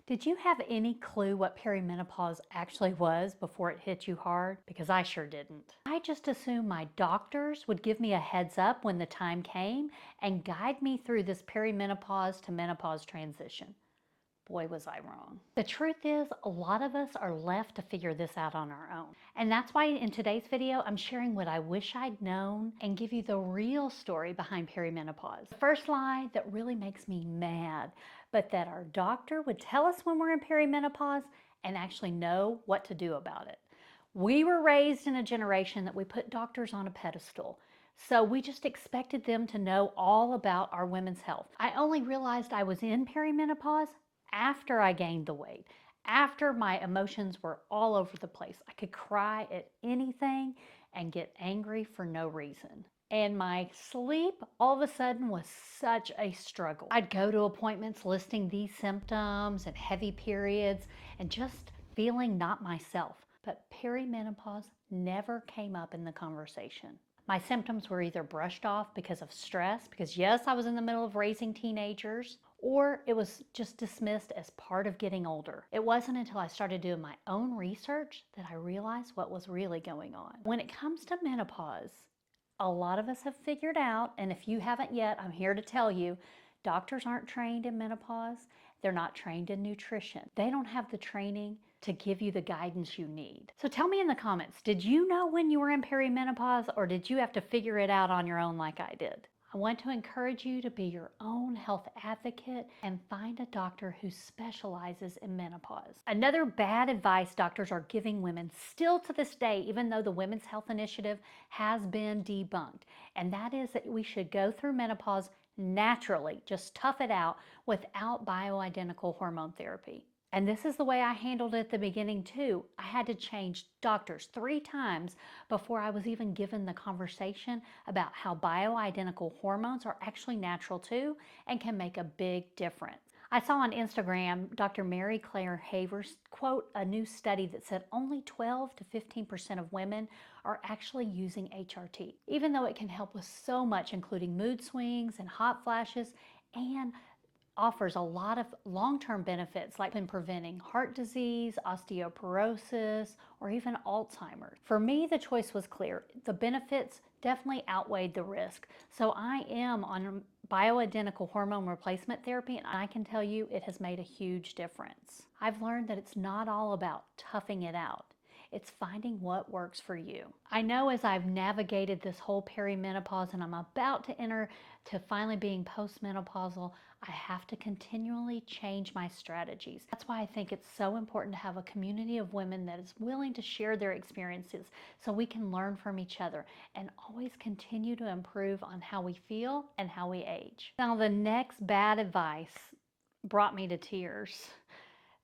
Did you have any clue what perimenopause actually was before it hit you hard? Because I sure didn't. I just assumed my doctors would give me a heads up when the time came and guide me through this perimenopause to menopause transition. Boy, was I wrong. The truth is, a lot of us are left to figure this out on our own. And that's why in today's video, I'm sharing what I wish I'd known and give you the real story behind perimenopause. The first lie that really makes me mad, but that our doctor would tell us when we're in perimenopause and actually know what to do about it. We were raised in a generation that we put doctors on a pedestal. So we just expected them to know all about our women's health. I only realized I was in perimenopause after I gained the weight, after my emotions were all over the place. I could cry at anything and get angry for no reason. And my sleep all of a sudden was such a struggle. I'd go to appointments listing these symptoms and heavy periods and just feeling not myself. But perimenopause never came up in the conversation. My symptoms were either brushed off because of stress, because yes, I was in the middle of raising teenagers, or it was just dismissed as part of getting older. It wasn't until I started doing my own research that I realized what was really going on. When it comes to menopause, a lot of us have figured out, and if you haven't yet, I'm here to tell you, doctors aren't trained in menopause. They're not trained in nutrition. They don't have the training to give you the guidance you need. So tell me in the comments, did you know when you were in perimenopause, or did you have to figure it out on your own like I did? I want to encourage you to be your own health advocate and find a doctor who specializes in menopause. Another bad advice doctors are giving women still to this day, even though the Women's Health Initiative has been debunked, and that is that we should go through menopause naturally, just tough it out without bioidentical hormone therapy. And this is the way I handled it at the beginning too. I had to change doctors 3 times before I was even given the conversation about how bioidentical hormones are actually natural too and can make a big difference. I saw on Instagram Dr. Mary Claire Havers quote a new study that said only 12 to 15% of women are actually using HRT, even though it can help with so much, including mood swings and hot flashes, and offers a lot of long-term benefits like in preventing heart disease, osteoporosis, or even Alzheimer's. For me, the choice was clear. The benefits definitely outweighed the risk. So I am on bioidentical hormone replacement therapy, and I can tell you it has made a huge difference. I've learned that it's not all about toughing it out. It's finding what works for you. I know as I've navigated this whole perimenopause and I'm about to enter to finally being postmenopausal, I have to continually change my strategies. That's why I think it's so important to have a community of women that is willing to share their experiences so we can learn from each other and always continue to improve on how we feel and how we age. Now, the next bad advice brought me to tears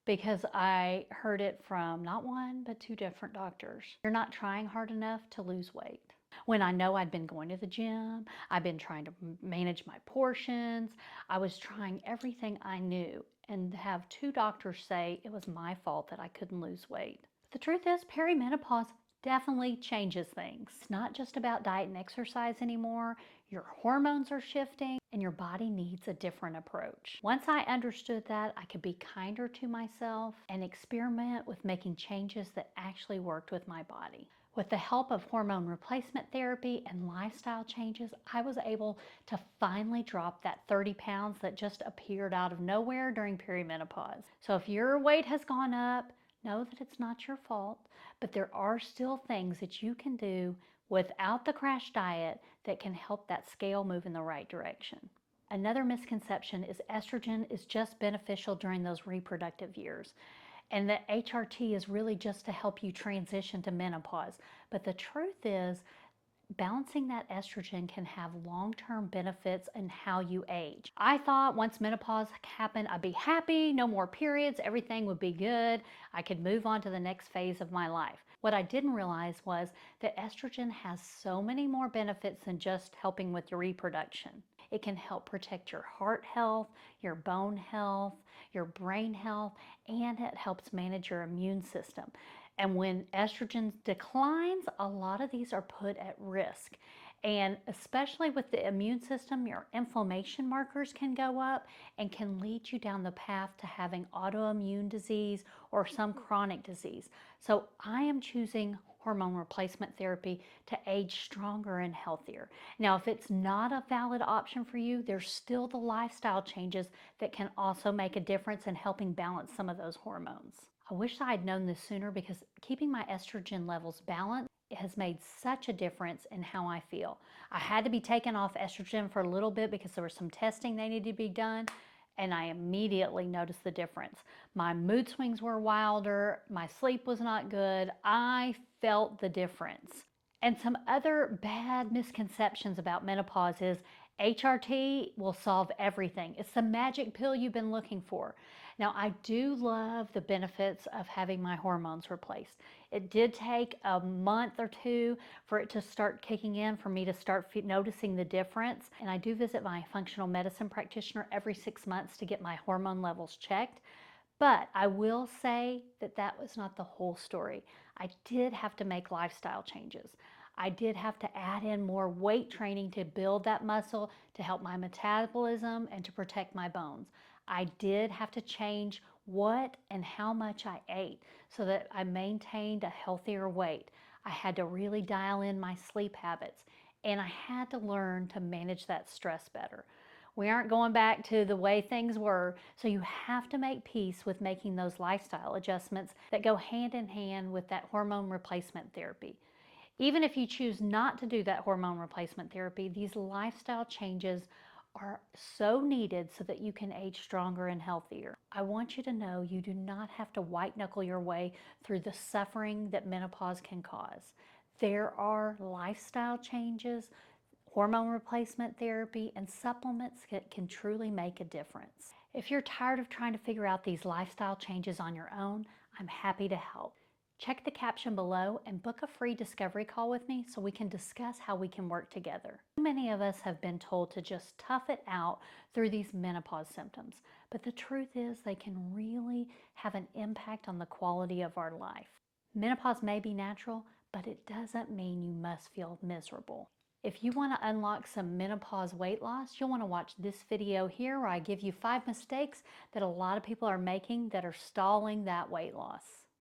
because I heard it from not one, but 2 different doctors. You're not trying hard enough to lose weight. When I know I'd been going to the gym, I've been trying to manage my portions, I was trying everything I knew, and have 2 doctors say it was my fault that I couldn't lose weight. But the truth is, perimenopause definitely changes things. It's not just about diet and exercise anymore. Your hormones are shifting and your body needs a different approach. Once I understood that, I could be kinder to myself and experiment with making changes that actually worked with my body. With the help of hormone replacement therapy and lifestyle changes, I was able to finally drop that 30 pounds that just appeared out of nowhere during perimenopause. So if your weight has gone up, know that it's not your fault, but there are still things that you can do without the crash diet that can help that scale move in the right direction. Another misconception is estrogen is just beneficial during those reproductive years, and that HRT is really just to help you transition to menopause. But the truth is, balancing that estrogen can have long-term benefits in how you age. I thought once menopause happened, I'd be happy, no more periods, everything would be good. I could move on to the next phase of my life. What I didn't realize was that estrogen has so many more benefits than just helping with your reproduction. It can help protect your heart health, your bone health, your brain health, and it helps manage your immune system. And when estrogen declines, a lot of these are put at risk. And especially with the immune system, your inflammation markers can go up and can lead you down the path to having autoimmune disease or some chronic disease. So I am choosing hormone replacement therapy to age stronger and healthier. Now, if it's not a valid option for you, there's still the lifestyle changes that can also make a difference in helping balance some of those hormones. I wish I had known this sooner because keeping my estrogen levels balanced has made such a difference in how I feel. I had to be taken off estrogen for a little bit because there was some testing they needed to be done, and I immediately noticed the difference. My mood swings were wilder, my sleep was not good. I felt the difference. And some other bad misconceptions about menopause is HRT will solve everything. It's the magic pill you've been looking for. Now, I do love the benefits of having my hormones replaced. It did take a month or two for it to start kicking in, for me to start noticing the difference. And I do visit my functional medicine practitioner every 6 months to get my hormone levels checked. But I will say that that was not the whole story. I did have to make lifestyle changes. I did have to add in more weight training to build that muscle, to help my metabolism, and to protect my bones. I did have to change what and how much I ate so that I maintained a healthier weight. I had to really dial in my sleep habits, and I had to learn to manage that stress better. We aren't going back to the way things were, so you have to make peace with making those lifestyle adjustments that go hand in hand with that hormone replacement therapy. Even if you choose not to do that hormone replacement therapy, these lifestyle changes are so needed so that you can age stronger and healthier. I want you to know you do not have to white knuckle your way through the suffering that menopause can cause. There are lifestyle changes, hormone replacement therapy, and supplements that can truly make a difference. If you're tired of trying to figure out these lifestyle changes on your own, I'm happy to help. Check the caption below and book a free discovery call with me so we can discuss how we can work together. Many of us have been told to just tough it out through these menopause symptoms, but the truth is they can really have an impact on the quality of our life. Menopause may be natural, but it doesn't mean you must feel miserable. If you want to unlock some menopause weight loss, you'll want to watch this video here where I give you 5 mistakes that a lot of people are making that are stalling that weight loss.